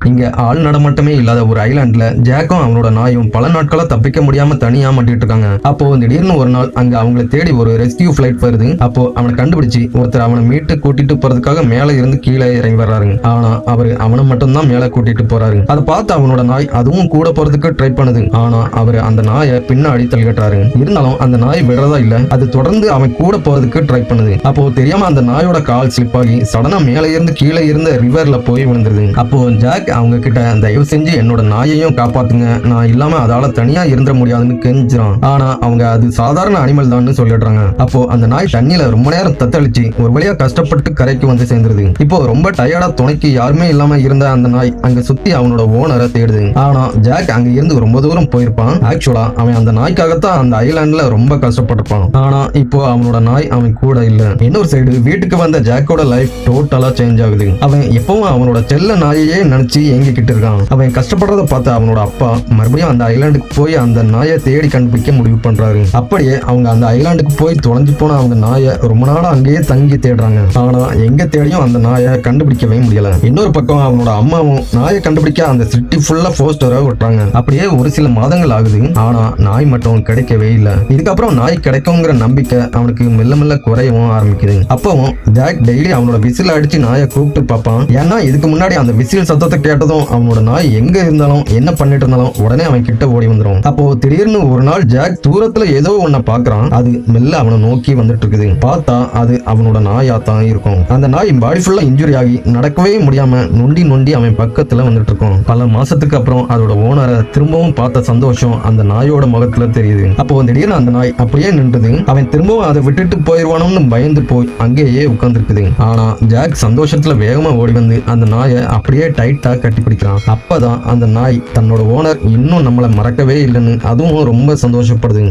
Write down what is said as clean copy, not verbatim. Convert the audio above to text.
இங்க ஆள் நடமாட்டமே இல்லாத ஒரு ஐலாண்ட்ல ஜாக்கும் அவனோட நாயும் பல நாட்களா தப்பிக்க முடியாம தனியா மாட்டிட்டு இருக்காங்க. அப்போ திடீர்னு ஒரு நாள் அங்க அவங்களை தேடி ஒரு ரெஸ்கியூ பிளைட் வருது. அப்போ அவனை கண்டுபிடிச்சு ஒருத்தர் அவனை மீட்டு கூட்டிட்டு போறதுக்காக மேல இருந்து கீழே இறங்கி வர்றாரு. ஆனா அவரு அவனை மட்டும் தான் மேல கூட்டிட்டு போறாரு. அதை பார்த்து அவனோட நாய் அதுவும் கூட போறதுக்கு ட்ரை பண்ணுது. ஆனா அவரு அந்த நாயை பின்னாடி தள்ளிக்கட்டுறாரு. இருந்தாலும் அந்த நாய் விடுறதா இல்ல. அது தொடர்ந்து அவன் கூட போறதுக்கு ட்ரை பண்ணுது. அப்போ தெரியாம அந்த நாயோட கால் ஸ்லிப் ஆகி சடனா மேல இருந்து கீழே இருந்த ரிவர்ல போய் விழுந்துருது. அப்போ ஜாக் அவங்க கிட்ட தயவு செஞ்சு என்னோட நாயையும் காப்பாத்துங்க, நான் இல்லாம அதால தனியா இருந்துட முடியாதுன்னு கெஞ்சுறான். ஆனா அவங்க அது சாதாரண அனிமல் தான் சொல்லிடுறாங்க. அப்போ அந்த நாய் தண்ணியில ரொம்ப நேரம் தத்தளிச்சு ஒரு வழியா கஷ்டப்பட்டு கரைக்கு வந்து சேர்ந்துருது. இப்போ ரொம்ப டயர்டா துணைக்கு யாருமே இல்லாம இருந்த அந்த நாய் அங்க சுத்தி அவனோட ஓனரை தேடுது. ஆனா ஜாக் அங்க இருந்து ரொம்ப தூரம் போயிருப்பான். ஆக்சுவலா அவன் அந்த நாய்க்காகத்தான் அந்த ஐலாண்ட்ல ரொம்ப கஷ்டப்பட்டிருப்பான். ஆனா இப்போ அவனோட நாய் அவன் கூட இல்ல. இன்னொரு சைடு வீட்டுக்கு வந்த ஜாக்கோட லைஃப் டோட்டலா சேஞ்ச் ஆகுது. அவன் எப்பவும் அவனோட செல்ல நாயையே நினைச்சு ஏங்கிக்கிட்டு இருக்கான். அவன் கஷ்டப்படுறத பார்த்து அவனோட அப்பா மறுபடியும் அந்த ஐலாண்டுக்கு போய் அந்த நாயை தேடி கண்டுபிடிக்க முடிவு பண்றாரு. அப்படியே அவங்க அந்த ஐலாண்டுக்கு போய் தொலைஞ்சு போன அவங்க நாயை ரொம்ப நாளா அங்கேயே தங்கி தேடுறாங்க. ஆனா எங்க தேடியும் அந்த நாயை கண்டுபிடிக்கவே முடியல. இன்னொரு பக்கம் அவனோட அம்மாவும் நாயை கண்டுபிடிக்க அந்த சிட்டி ஃபுல்லா போஸ்டரை ஒட்டுறாங்க. அப்படியே ஒரு சில மாதங்கள் ஆகுது. ஆனா நாய் மட்டும் கிடைக்கவே இல்லை. இதுக்கப்புறம் நாய் கிடைக்குங்கிற நம்பிக்கை அவனுக்கு மெல்ல மெல்ல குறையவும் ஆரம்பிக்குது. அப்பவும் ஜாக் டெய்லி அவனோட விசில் அடிச்சு நாயை கூப்பிட்டு பார்ப்பான். ஏன்னா இதுக்கு முன்னாடி அந்த விசில் சத்தத்தை கேட்டதும் அவனோட நாய் எங்க இருந்தாலும் என்ன பண்ணிட்டு இருந்தாலும் உடனே அவன் கிட்ட ஓடி வந்துடும். அப்போ திடீர்னு ஒரு நாள் ஜாக் தூரத்துல ஏதோ ஒன்ன பாக்குறான். அது மெல்ல அவனை நோக்கி வந்துட்டு இருக்குது. பார்த்தா அது அவனோட நாயா தான் இருக்கும். அந்த நாய் பாடி ஃபுல்லா இன்ஜுரி ஆகி நடக்கவே முடியாம நொண்டி நொண்டி அவன் பக்கத்துல வந்துட்டு இருக்கும். பல மாசத்துக்கு அப்புறம் அதோட ஓனரை திரும்பவும் பார்த்த சந்தோஷம் அந்த நாயோட முகத்துல தெரியுது. அப்போ திடீர்னு அந்த நாய் அப்படியே நின்றுது. அவன் திரும்பவும் அதை விட்டுட்டு போயிருவானோன்னு பயந்து போய் அங்கேயே உட்கார்ந்துருக்குது. ஆனா ஜாக் சந்தோஷத்துல வேகமா ஓடி வந்து அந்த நாயை அப்படியே டைட்டா கட்டி பிடிக்கிறான். அப்பதான் அந்த நாய் தன்னோட ஓனர் இன்னும் நம்மளை மறக்கவே இல்லைன்னு அதுவும் ரொம்ப சந்தோஷப்படுது.